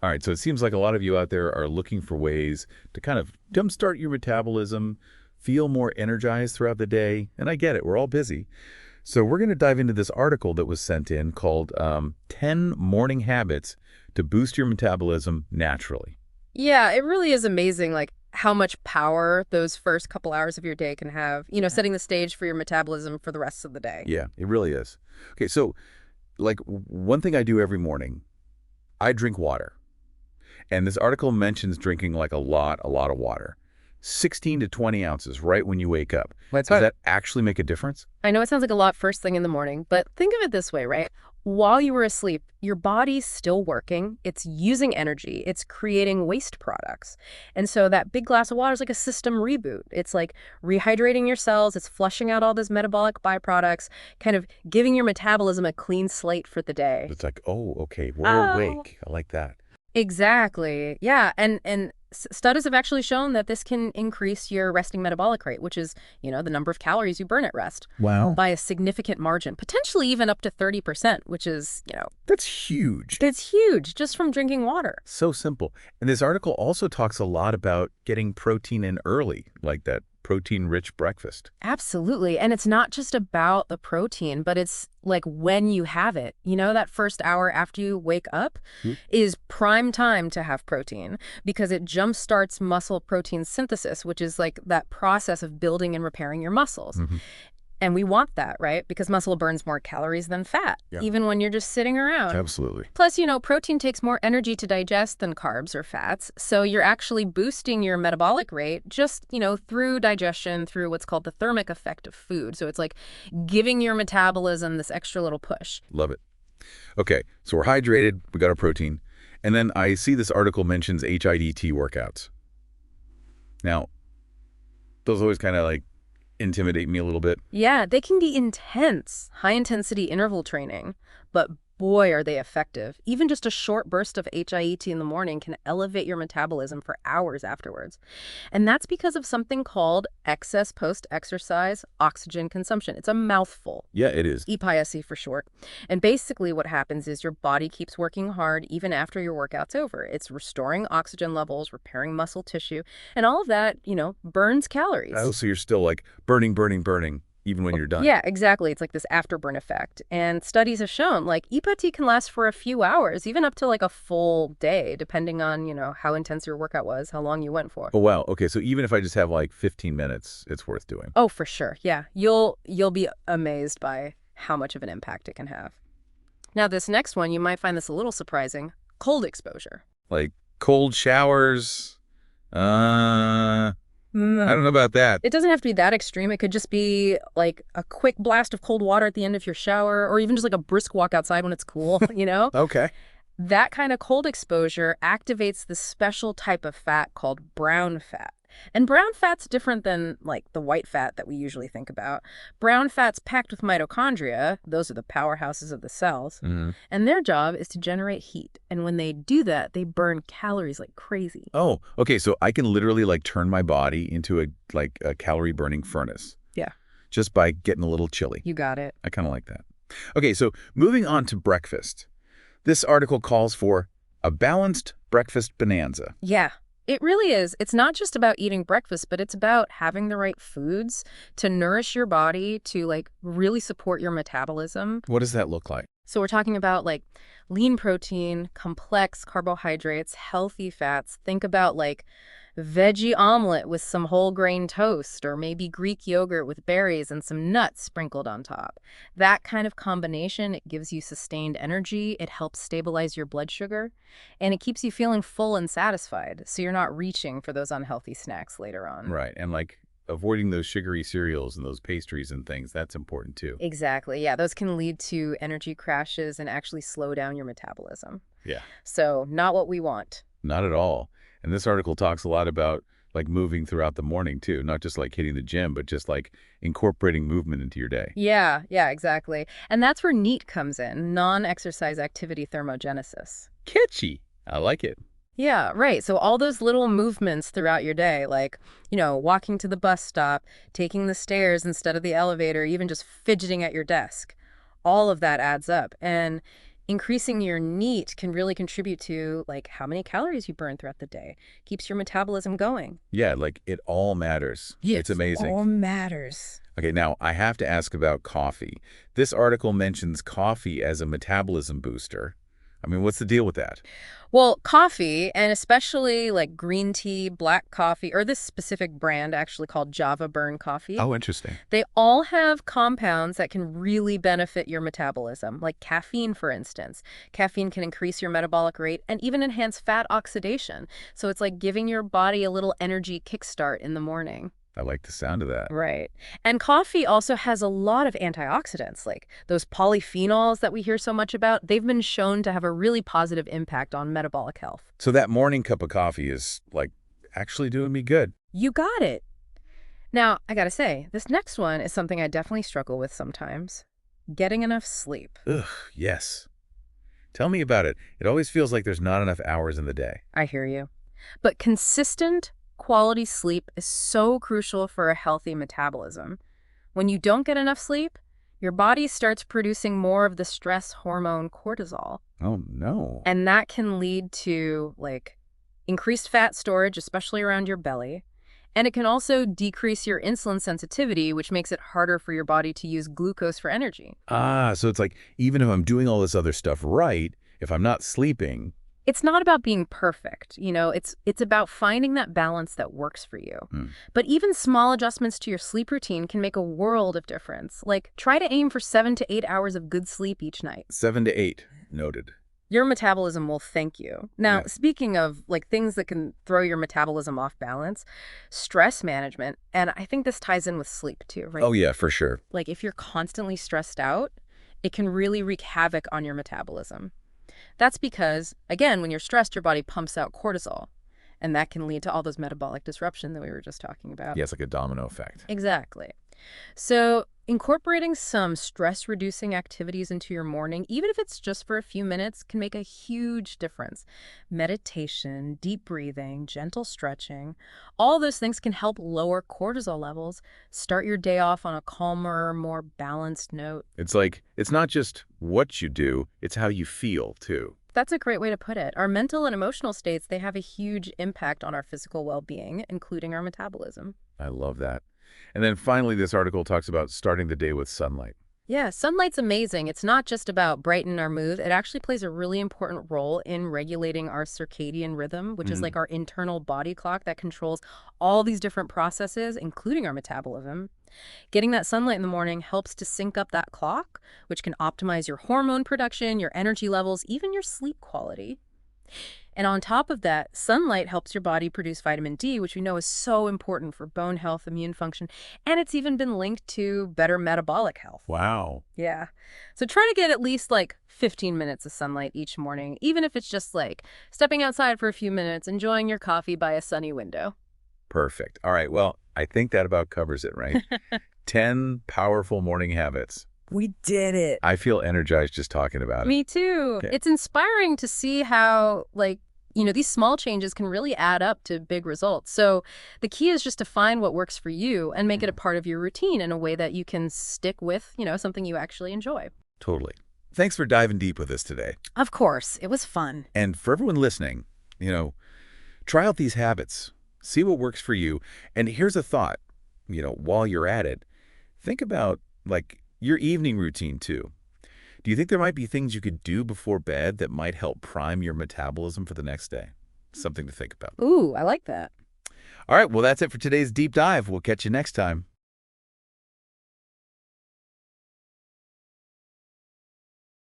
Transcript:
All right, so it seems like a lot of you out there are looking for ways to kind of jumpstart your metabolism, feel more energized throughout the day, and I get it, we're all busy. So we're going to dive into this article that was sent in called 10 Morning Habits to Boost Your Metabolism Naturally. Yeah, it really is amazing, like how much power those first couple hours of your day can have, setting the stage for your metabolism for the rest of the day. Yeah, it really is. Okay, so like one thing I do every morning, I drink water. And this article mentions drinking like a lot of water. 16 to 20 ounces right when you wake up. Does that actually make a difference? I know it sounds like a lot first thing in the morning, but think of it this way, right? While you were asleep, your body's still working. It's using energy. It's creating waste products. And so that big glass of water is like a system reboot. It's like rehydrating your cells. It's flushing out all those metabolic byproducts, kind of giving your metabolism a clean slate for the day. It's like, oh, okay, we're awake. I like that. Exactly. Yeah. And studies have actually shown that this can increase your resting metabolic rate, which is, the number of calories you burn at rest. Wow. By a significant margin, potentially even up to 30%, which is, That's huge. It's huge just from drinking water. So simple. And this article also talks a lot about getting protein in early, like that protein-rich breakfast. Absolutely. And it's not just about the protein, but it's like when you have it. That first hour after you wake up is prime time to have protein because it jumpstarts muscle protein synthesis, which is like that process of building and repairing your muscles. And we want that, right? Because muscle burns more calories than fat, even when you're just sitting around. Absolutely. Plus, protein takes more energy to digest than carbs or fats. So you're actually boosting your metabolic rate just, through digestion, through what's called the thermic effect of food. So it's like giving your metabolism this extra little push. Love it. Okay, so we're hydrated, we got our protein. And then I see this article mentions HIIT workouts. Now, those always kind of like intimidate me a little bit. Yeah, they can be intense, high-intensity interval training, but boy, are they effective. Even just a short burst of HIIT in the morning can elevate your metabolism for hours afterwards. And that's because of something called excess post-exercise oxygen consumption. It's a mouthful. Yeah, it is. EPISE for short. And basically what happens is your body keeps working hard even after your workout's over. It's restoring oxygen levels, repairing muscle tissue, and all of that, burns calories. Oh, so you're still like burning, even when you're done. Yeah, exactly. It's like this afterburn effect. And studies have shown like EPIT can last for a few hours, even up to like a full day, depending on, how intense your workout was, how long you went for. Oh, wow. Okay, so even if I just have like 15 minutes, it's worth doing. Oh, for sure. Yeah. You'll be amazed by how much of an impact it can have. Now, this next one, you might find this a little surprising. Cold exposure. Like cold showers. I don't know about that. It doesn't have to be that extreme. It could just be like a quick blast of cold water at the end of your shower, or even just like a brisk walk outside when it's cool, Okay. That kind of cold exposure activates this special type of fat called brown fat. And brown fat's different than like the white fat that we usually think about. Brown fat's packed with mitochondria. Those are the powerhouses of the cells. And their job is to generate heat. And when they do that, they burn calories like crazy. Oh, okay. So I can literally like turn my body into a calorie burning furnace. Yeah. Just by getting a little chilly. You got it. I kind of like that. Okay, so moving on to breakfast. This article calls for a balanced breakfast bonanza. Yeah. It really is. It's not just about eating breakfast, but it's about having the right foods to nourish your body, to like really support your metabolism. What does that look like? So we're talking about like lean protein, complex carbohydrates, healthy fats. Think about like veggie omelet with some whole grain toast, or maybe Greek yogurt with berries and some nuts sprinkled on top. That kind of combination, it gives you sustained energy, it helps stabilize your blood sugar, and it keeps you feeling full and satisfied, so you're not reaching for those unhealthy snacks later on. Right, and like avoiding those sugary cereals and those pastries and things, that's important too. Exactly, yeah, those can lead to energy crashes and actually slow down your metabolism. Yeah. So not what we want. Not at all. And this article talks a lot about like moving throughout the morning too, not just like hitting the gym, but just like incorporating movement into your day. Yeah, exactly. And that's where NEAT comes in, non-exercise activity thermogenesis. Catchy. I like it. Yeah, right. So all those little movements throughout your day, like, walking to the bus stop, taking the stairs instead of the elevator, even just fidgeting at your desk, all of that adds up. And Increasing your NEAT can really contribute to like how many calories you burn throughout the day. Keeps your metabolism going. Yeah, like it all matters. It's Yes, amazing. all matters. Okay, now I have to ask about coffee. This article mentions coffee as a metabolism booster. I mean, what's the deal with that? Well, coffee, and especially like green tea, black coffee, or this specific brand actually called Java Burn coffee, Oh, interesting. they all have compounds that can really benefit your metabolism, like caffeine, for instance. Caffeine can increase your metabolic rate and even enhance fat oxidation. So it's like giving your body a little energy kickstart in the morning. I like the sound of that. Right. And coffee also has a lot of antioxidants, like those polyphenols that we hear so much about. They've been shown to have a really positive impact on metabolic health. So that morning cup of coffee is, like, actually doing me good. You got it. Now, I gotta say, this next one is something I definitely struggle with sometimes. Getting enough sleep. Ugh, yes. Tell me about it. It always feels like there's not enough hours in the day. I hear you. But consistent, quality sleep is so crucial for a healthy metabolism. When you don't get enough sleep, your body starts producing more of the stress hormone cortisol. Oh, no. And that can lead to, like, increased fat storage, especially around your belly. And it can also decrease your insulin sensitivity, which makes it harder for your body to use glucose for energy. Ah, so it's like, even if I'm doing all this other stuff right, if I'm not sleeping... It's not about being perfect, it's about finding that balance that works for you. But even small adjustments to your sleep routine can make a world of difference. Like, try to aim for 7 to 8 hours of good sleep each night. 7 to 8. Noted. Your metabolism will thank you. Now, Yeah. speaking of like things that can throw your metabolism off balance, stress management, and I think this ties in with sleep too, right? Oh, yeah, for sure. Like if you're constantly stressed out, it can really wreak havoc on your metabolism. That's because, again, when you're stressed, your body pumps out cortisol, and that can lead to all those metabolic disruption that we were just talking about. Yeah, it's like a domino effect. Exactly. So incorporating some stress-reducing activities into your morning, even if it's just for a few minutes, can make a huge difference. Meditation, deep breathing, gentle stretching, all those things can help lower cortisol levels, start your day off on a calmer, more balanced note. It's like, it's not just what you do, it's how you feel, too. That's a great way to put it. Our mental and emotional states, they have a huge impact on our physical well-being, including our metabolism. I love that. And then finally, this article talks about starting the day with sunlight. Yeah, sunlight's amazing. It's not just about brightening our mood. It actually plays a really important role in regulating our circadian rhythm, which is like our internal body clock that controls all these different processes, including our metabolism. Getting that sunlight in the morning helps to sync up that clock, which can optimize your hormone production, your energy levels, even your sleep quality. And on top of that, sunlight helps your body produce vitamin D, which we know is so important for bone health, immune function, and it's even been linked to better metabolic health. Wow. Yeah. So try to get at least like 15 minutes of sunlight each morning, even if it's just like stepping outside for a few minutes, enjoying your coffee by a sunny window. Perfect. All right, well, I think that about covers it, right? 10 powerful morning habits. We did it. I feel energized just talking about it. Me too. Okay. It's inspiring to see how, like, these small changes can really add up to big results. So the key is just to find what works for you and make it a part of your routine in a way that you can stick with, something you actually enjoy. Totally. Thanks for diving deep with us today. Of course. It was fun. And for everyone listening, try out these habits. See what works for you. And here's a thought, while you're at it, think about, like, your evening routine, too. Do you think there might be things you could do before bed that might help prime your metabolism for the next day? Something to think about. Ooh, I like that. All right, well, that's it for today's deep dive. We'll catch you next time.